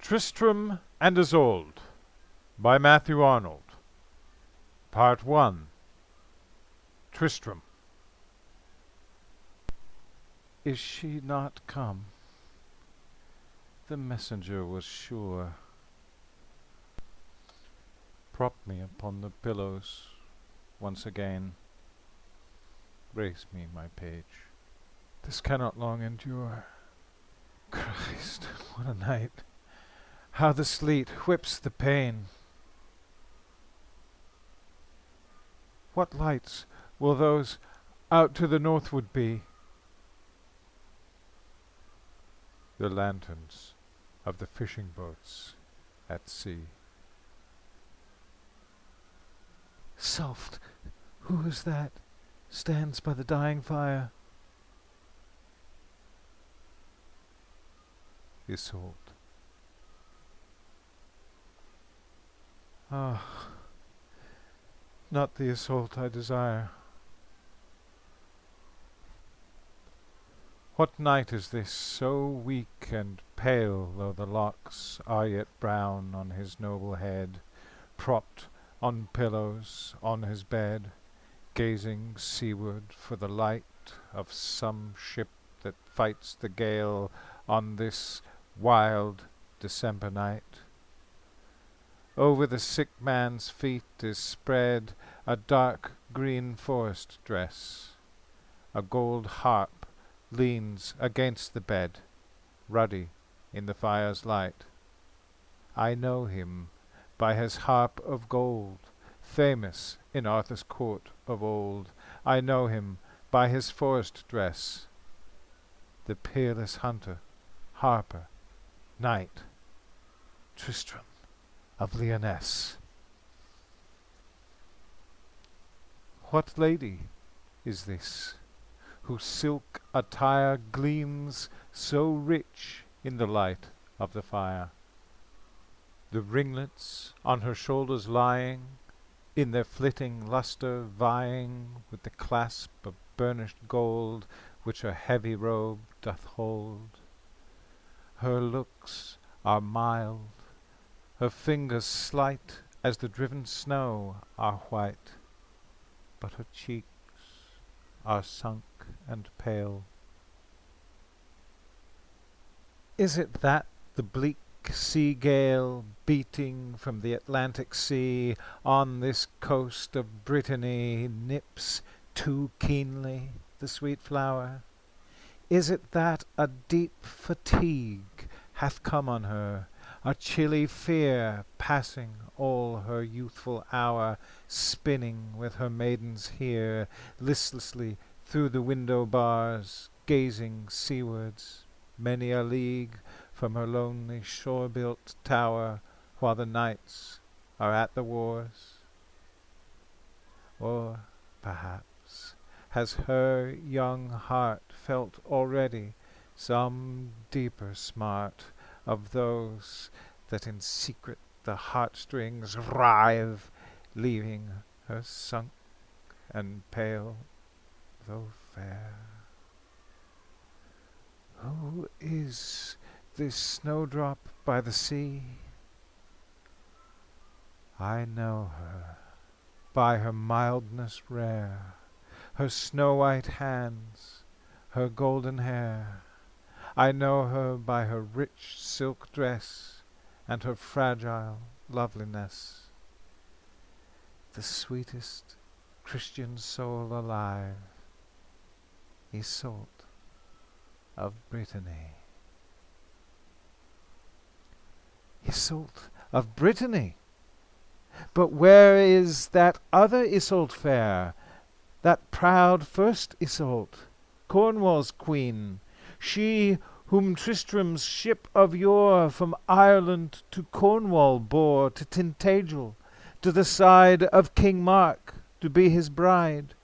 Tristram and Iseult by Matthew Arnold. Part 1. Tristram. Is she not come? The messenger was sure. Prop me upon the pillows once again. Raise me, my page. This cannot long endure. Christ, what a night! How the sleet whips the pane! What lights will those out to the northward be? The lanterns of the fishing boats at sea. Soft! Who is that stands by the dying fire? Iseult. Ah, not the Iseult I desire. What night is this, so weak and pale, though the locks are yet brown on his noble head, propped on pillows on his bed, gazing seaward for the light of some ship that fights the gale on this wild December night? Over the sick man's feet is spread a dark green forest dress. A gold harp leans against the bed, ruddy in the fire's light. I know him by his harp of gold, famous in Arthur's court of old. I know him by his forest dress, the peerless hunter, harper, knight, Tristram of Lyonesse. What lady is this, whose silk attire gleams so rich in the light of the fire? The ringlets on her shoulders lying, in their flitting lustre vying with the clasp of burnished gold which her heavy robe doth hold. Her looks are mild, her fingers slight as the driven snow are white, but her cheeks are sunk and pale. Is it that the bleak sea gale beating from the Atlantic Sea on this coast of Brittany nips too keenly the sweet flower? Is it that a deep fatigue hath come on her, a chilly fear passing all her youthful hour, spinning with her maidens here, listlessly through the window bars, gazing seawards, many a league from her lonely shore-built tower, while the knights are at the wars? Or, perhaps, has her young heart felt already some deeper smart of those that in secret the heartstrings rive, leaving her sunk and pale, though fair? Who is this snowdrop by the sea? I know her by her mildness rare, her snow-white hands, her golden hair. I know her by her rich silk dress and her fragile loveliness. The sweetest Christian soul alive, Iseult of Brittany. Iseult of Brittany! But where is that other Iseult fair, that proud first Iseult, Cornwall's queen, she whom Tristram's ship of yore from Ireland to Cornwall bore, to Tintagel, to the side of King Mark, to be his bride?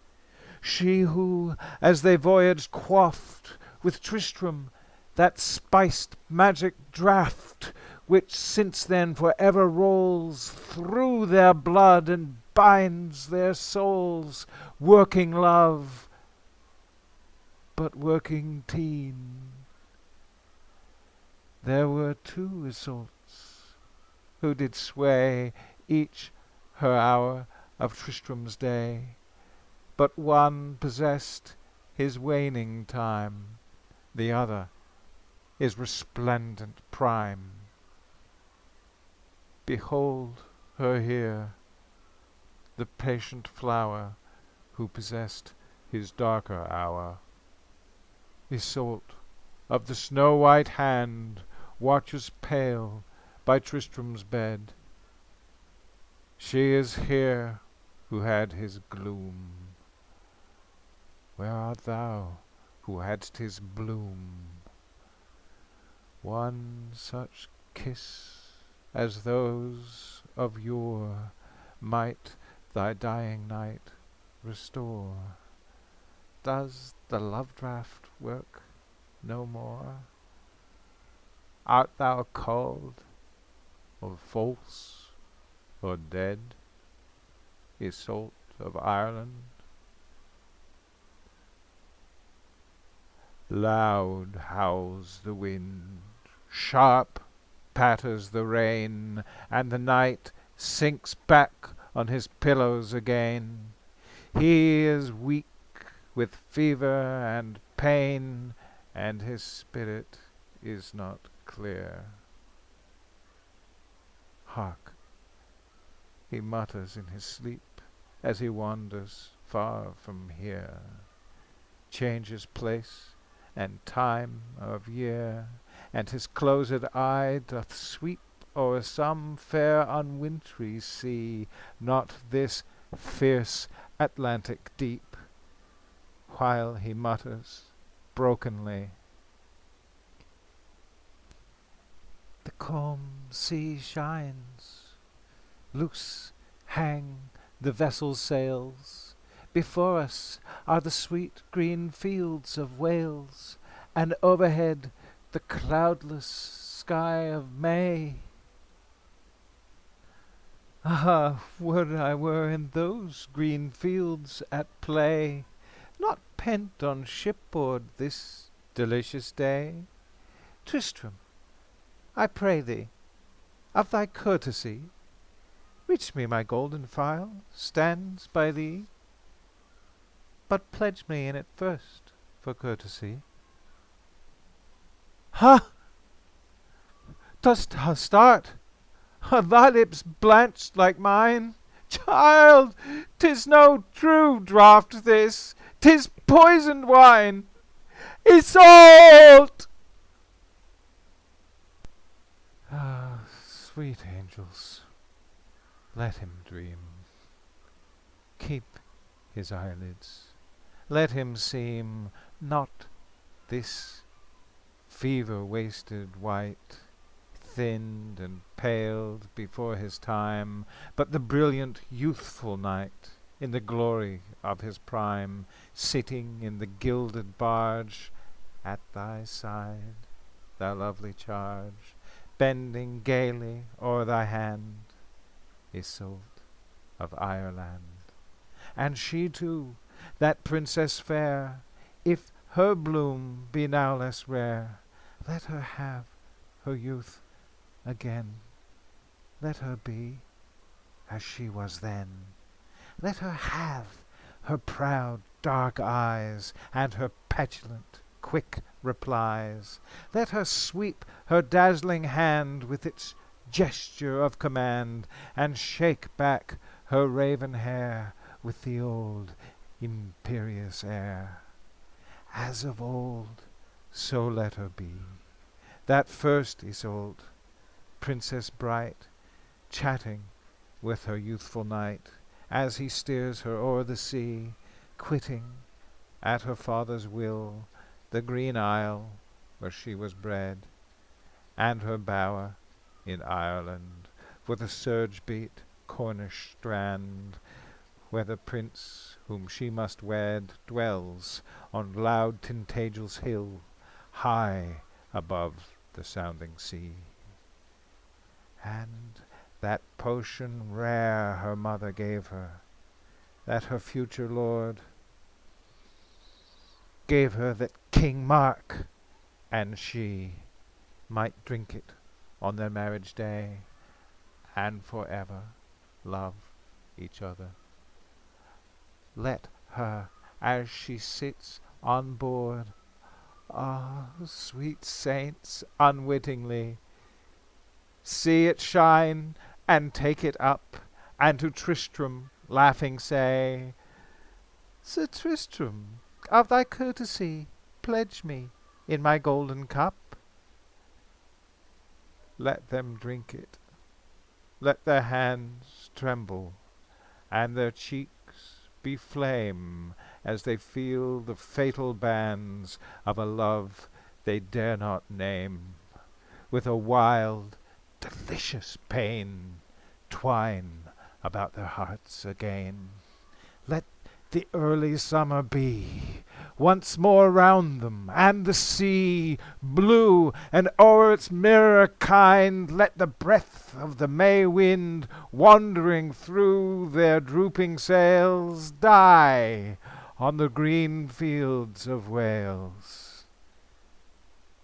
She who, as they voyaged, quaffed with Tristram that spiced magic draught, which since then for ever rolls through their blood and binds their souls, working love, but working teen. There were two Iseults, who did sway each her hour of Tristram's day, but one possessed his waning time, the other his resplendent prime. Behold her here, the patient flower, who possessed his darker hour. Iseult of the snow-white hand watches pale by Tristram's bed. She is here who had his gloom. Where art thou who hadst his bloom? One such kiss as those of yore might thy dying night restore. Does the love-draught work no more? Art thou cold, or false, or dead, Iseult of Ireland? Loud howls the wind, sharp patters the rain, and the knight sinks back on his pillows again. He is weak with fever and pain, and his spirit is not clear. Hark! He mutters in his sleep as he wanders far from here, changes place and time of year, and his closed eye doth sweep o'er some fair unwintry sea, not this fierce Atlantic deep, while he mutters brokenly. The calm sea shines, loose hang the vessel's sails, before us are the sweet green fields of Wales, and overhead the cloudless sky of May. Ah, would I were in those green fields at play, not pent on shipboard this delicious day. Tristram, I pray thee, of thy courtesy, reach me my golden phial stands by thee, but pledge me in it first for courtesy. Ha! Dost thou start? Are thy lips blanched like mine? Child, 'tis no true draught this, 'tis poisoned wine. Iseult! Ah, sweet angels, let him dream. Keep his eyelids, let him seem not this fever-wasted white, thinned and paled before his time, but the brilliant youthful knight, in the glory of his prime, sitting in the gilded barge at thy side, thou lovely charge, bending gaily o'er thy hand, Iseult of Ireland. And she too, that princess fair, if her bloom be now less rare, let her have her youth again. Let her be as she was then. Let her have her proud dark eyes, and her petulant quick replies. Let her sweep her dazzling hand with its gesture of command, and shake back her raven hair with the old imperious air. As of old, so let her be, that first Iseult, princess bright, chatting with her youthful knight, as he steers her o'er the sea, quitting, at her father's will, the green isle where she was bred, and her bower in Ireland, for the surge-beat Cornish strand, where the prince whom she must wed dwells on loud Tintagel's hill, high above the sounding sea. And that potion rare her mother gave her, that her future lord gave her, that King Mark and she might drink it on their marriage day, and forever love each other. Let her, as she sits on board, ah, sweet saints, unwittingly, see it shine, and take it up, and to Tristram laughing say, Sir Tristram, of thy courtesy pledge me in my golden cup. Let them drink it, let their hands tremble, and their cheeks be flame, as they feel the fatal bands of a love they dare not name, with a wild, delicious pain twine about their hearts again. Let the early summer be once more round them, and the sea blue, and o'er its mirror kind let the breath of the May wind wandering through their drooping sails die on the green fields of Wales.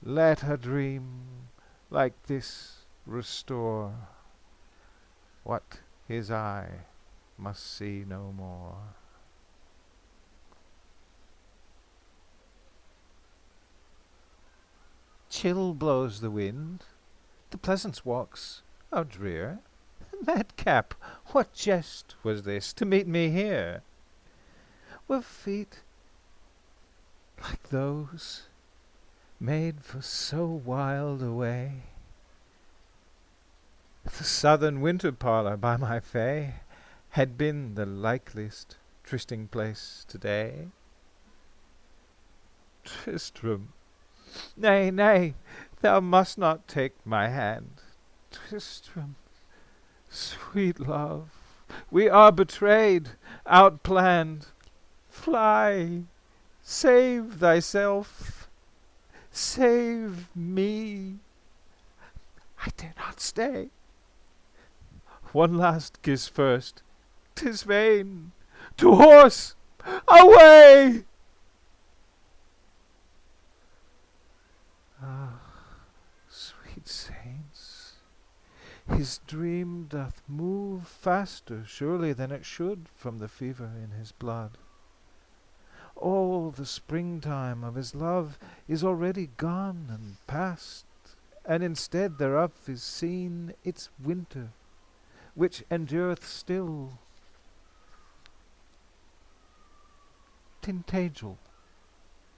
Let a dream like this restore what his eye must see no more. Chill blows the wind, the pleasance walks are drear. Madcap, what jest was this to meet me here? Were feet like those made for so wild a way? The southern winter parlour by my fay had been the likeliest trysting place today. Tristram, nay, nay, thou must not take my hand. Tristram, sweet love, we are betrayed, outplanned. Fly, save thyself, save me. I dare not stay. One last kiss first, 'tis vain. To horse, away! Ah, sweet saints, his dream doth move faster surely than it should from the fever in his blood. All the springtime of his love is already gone and past, and instead thereof is seen its winter, which endureth still. Tintagel,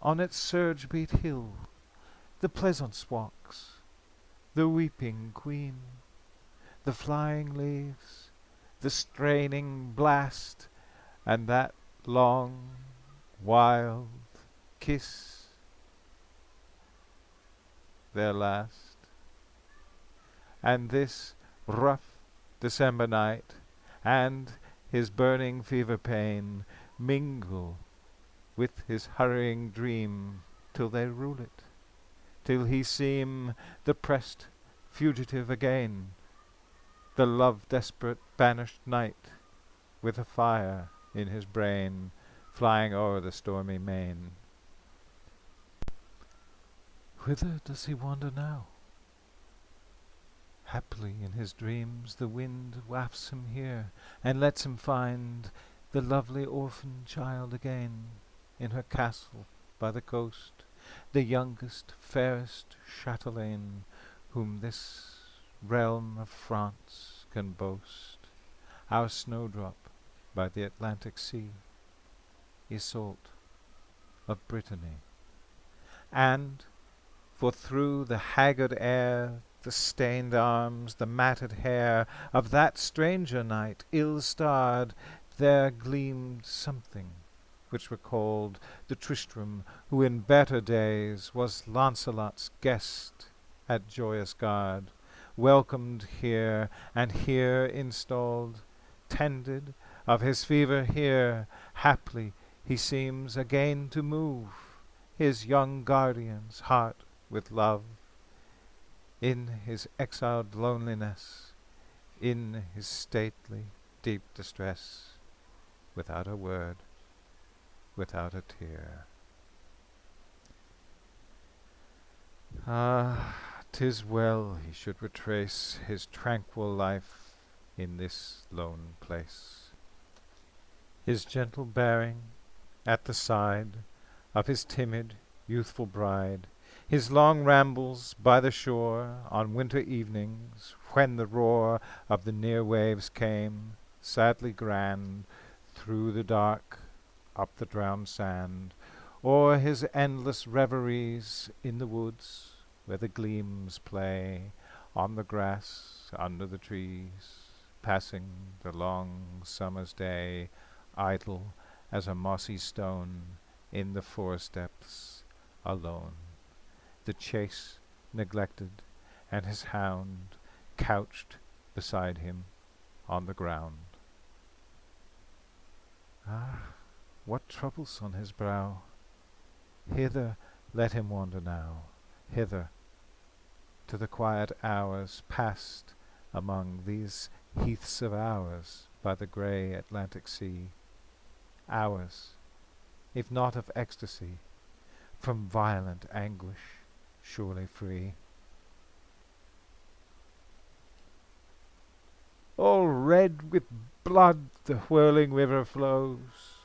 on its surge-beat hill, the pleasance walks, the weeping queen, the flying leaves, the straining blast, and that long, wild kiss, their last. And this rough December night, and his burning fever pain, mingle with his hurrying dream, till they rule it, till he seem the pressed fugitive again, the love-desperate banished knight, with a fire in his brain, flying o'er the stormy main. Whither does he wander now? Haply in his dreams the wind wafts him here, and lets him find the lovely orphan child again, in her castle by the coast, the youngest, fairest chatelaine whom this realm of France can boast, our snowdrop by the Atlantic Sea, Iseult of Brittany. And, for through the haggard air, the stained arms, the matted hair of that stranger knight, ill-starred, there gleamed something which recalled the Tristram who in better days was Launcelot's guest at Joyous Gard, welcomed here, and here installed, tended of his fever here. Haply he seems again to move his young guardian's heart with love, in his exiled loneliness, in his stately deep distress, without a word, without a tear. Ah, 'Tis well he should retrace his tranquil life in this lone place. His gentle bearing at the side of his timid, youthful bride, his long rambles by the shore on winter evenings, when the roar of the near waves came, sadly grand, through the dark, up the drowned sand, or his endless reveries in the woods, where the gleams play on the grass under the trees, passing the long summer's day, idle as a mossy stone in the forest depths, alone, the chase neglected, and his hound couched beside him on the ground. Ah, what troubles on his brow! Hither let him wander now, hither, to the quiet hours passed among these heaths of ours by the grey Atlantic sea, hours, if not of ecstasy, from violent anguish surely free. All red with blood the whirling river flows,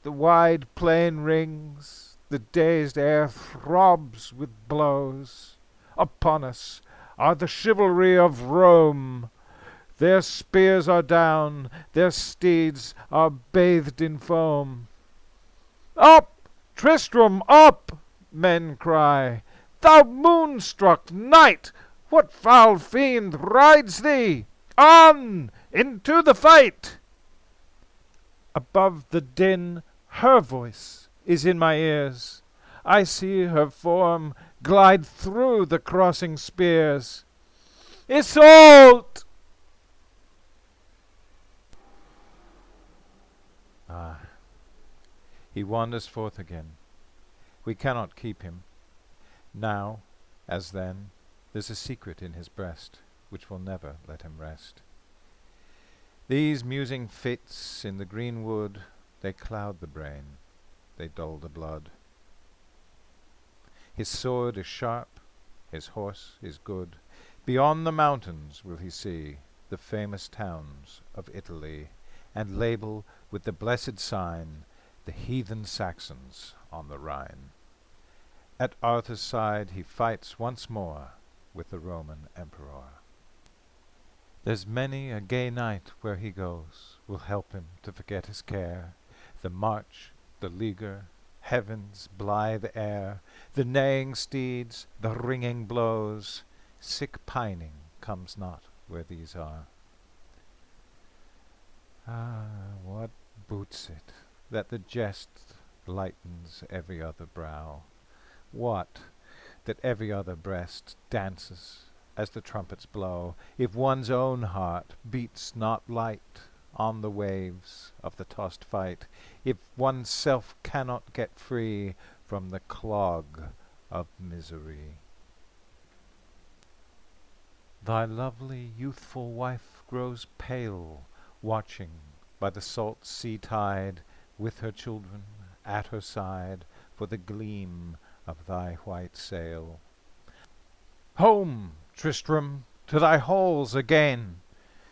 the wide plain rings, the dazed air throbs with blows. Upon us are the chivalry of Rome. Their spears are down, their steeds are bathed in foam. Up, Tristram, up! Men cry. Thou moonstruck knight, what foul fiend rides thee? On! Into the fight! Above the din, her voice is in my ears. I see her form glide through the crossing spears. Iseult! Ah, he wanders forth again. We cannot keep him. Now, as then, there's a secret in his breast which will never let him rest. These musing fits in the green wood, they cloud the brain, they dull the blood. His sword is sharp, his horse is good. Beyond the mountains will he see the famous towns of Italy, and label with the blessed sign the heathen Saxons on the Rhine. At Arthur's side he fights once more with the Roman emperor. There's many a gay knight where he goes will help him to forget his care, the march, the leaguer, heaven's blithe air, the neighing steeds, the ringing blows. Sick pining comes not where these are. Ah, what boots it that the jest lightens every other brow? What, that every other breast dances as the trumpets blow, if one's own heart beats not light on the waves of the tossed fight, if one's self cannot get free from the clog of misery? Thy lovely youthful wife grows pale, watching by the salt sea tide, with her children at her side, for the gleam of thy white sail. Home, Tristram, to thy halls again,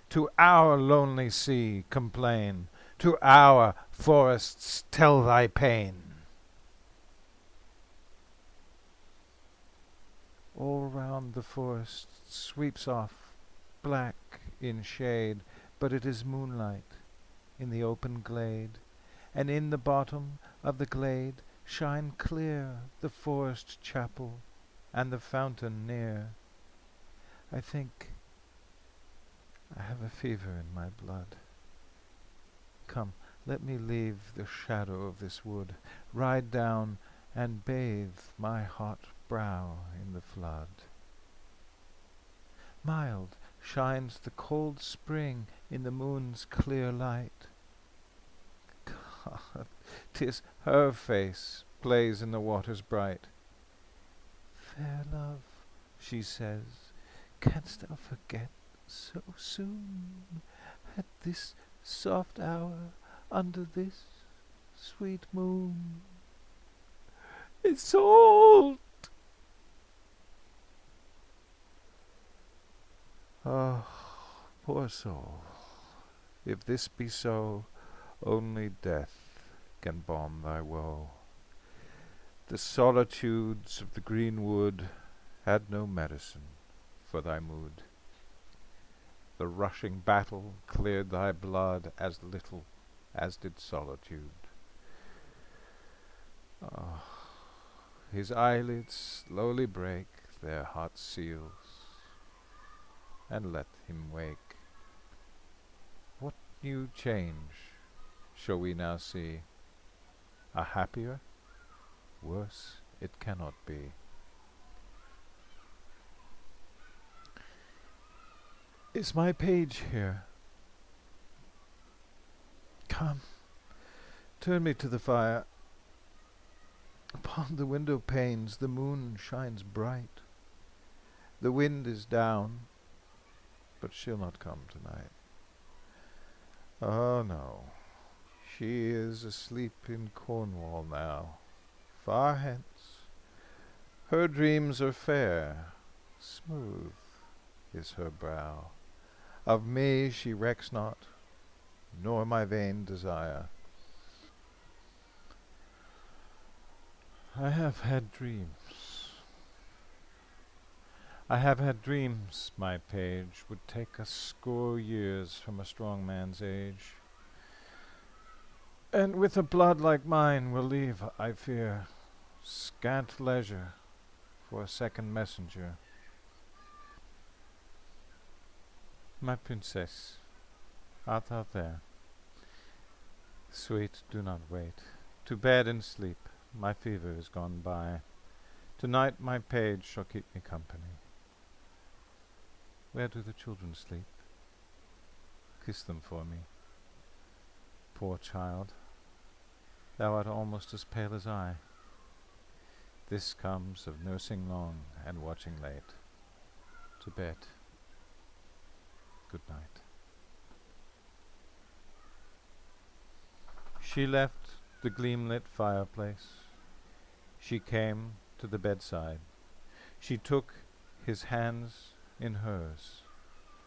to our lonely sea complain, to our forests tell thy pain. All round the forest sweeps off, black in shade, but it is moonlight in the open glade, and in the bottom of the glade shine clear the forest chapel and the fountain near. I think I have a fever in my blood. Come, let me leave the shadow of this wood, ride down and bathe my hot brow in the flood. Mild shines the cold spring in the moon's clear light. God, 'tis her face plays in the waters bright. Fair love, she says, canst thou forget so soon, at this soft hour, under this sweet moon? Iseult! Oh, poor soul, if this be so, only death can balm thy woe. The solitudes of the green wood had no medicine for thy mood. The rushing battle cleared thy blood as little as did solitude. Ah, his eyelids slowly break their hot seals, and let him wake. What new change shall we now see? A happier? Worse it cannot be. Is my page here? Come, turn me to the fire. Upon the window panes the moon shines bright. The wind is down, but she'll not come tonight. Oh no, she is asleep in Cornwall now, far hence. Her dreams are fair, smooth is her brow. Of me she recks not, nor my vain desire. I have had dreams. I have had dreams, my page, would take a score years from a strong man's age, and with a blood like mine will leave, I fear, scant leisure for a second messenger. My princess, art thou there? Sweet, do not wait. To bed and sleep, my fever is gone by. Tonight my page shall keep me company. Where do the children sleep? Kiss them for me. Poor child, thou art almost as pale as I. This comes of nursing long and watching late. To bed. Good night. She left the gleam-lit fireplace. She came to the bedside. She took his hands in hers.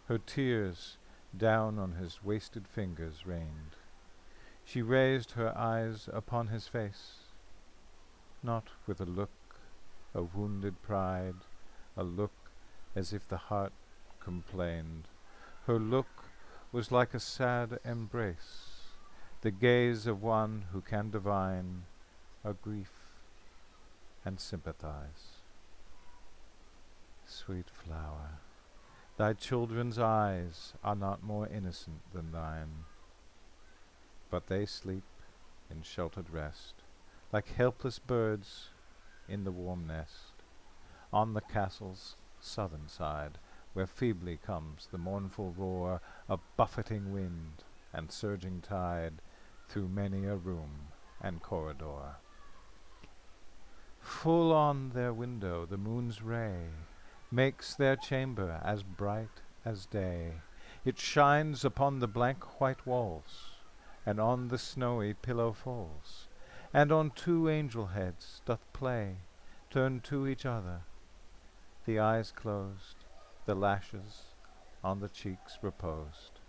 Her tears down on his wasted fingers rained. She raised her eyes upon his face, not with a look of wounded pride, a look as if the heart complained. Her look was like a sad embrace, the gaze of one who can divine a grief and sympathize. Sweet flower, thy children's eyes are not more innocent than thine, but they sleep in sheltered rest, like helpless birds in the warm nest, on the castle's southern side, where feebly comes the mournful roar of buffeting wind and surging tide through many a room and corridor. Full on their window the moon's ray makes their chamber as bright as day. It shines upon the blank white walls, and on the snowy pillow folds, and on two angel heads doth play, turned to each other, the eyes closed, the lashes on the cheeks reposed.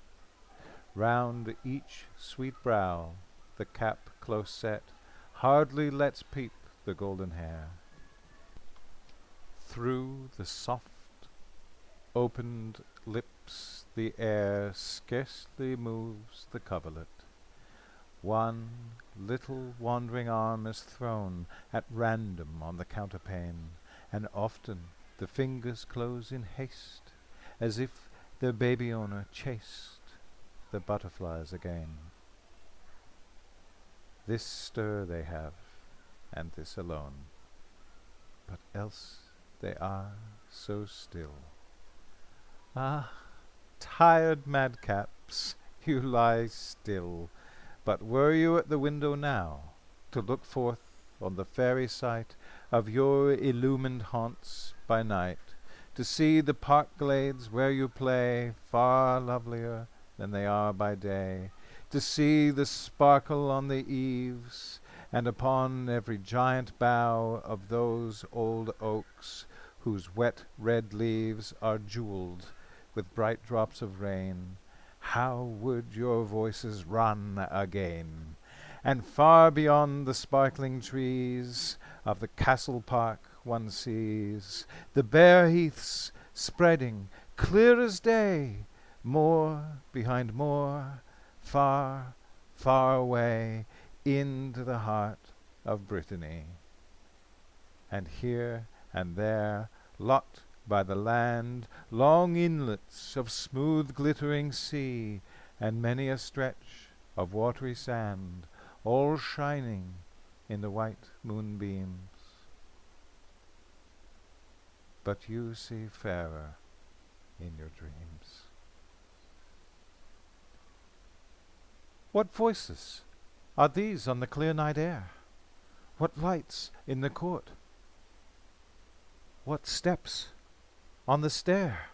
Round each sweet brow the cap close set hardly lets peep the golden hair. Through the soft opened lips the air scarcely moves the coverlet. One little wandering arm is thrown at random on the counterpane, and often the fingers close in haste, as if their baby owner chased the butterflies again. This stir they have, and this alone, but else they are so still. Ah, tired madcaps, you lie still, but were you at the window now, to look forth on the fairy sight of your illumined haunts by night, to see the park glades where you play far lovelier than they are by day, to see the sparkle on the eaves, and upon every giant bough of those old oaks whose wet red leaves are jewelled with bright drops of rain, how would your voices run again! And far beyond the sparkling trees of the castle park one sees the bare heaths spreading clear as day, moor behind moor, far, far away into the heart of Brittany. And here and there, locked by the land, long inlets of smooth glittering sea, and many a stretch of watery sand, all shining in the white moonbeams. But you see fairer in your dreams. What voices are these on the clear night air? What lights in the court? What steps on the stair?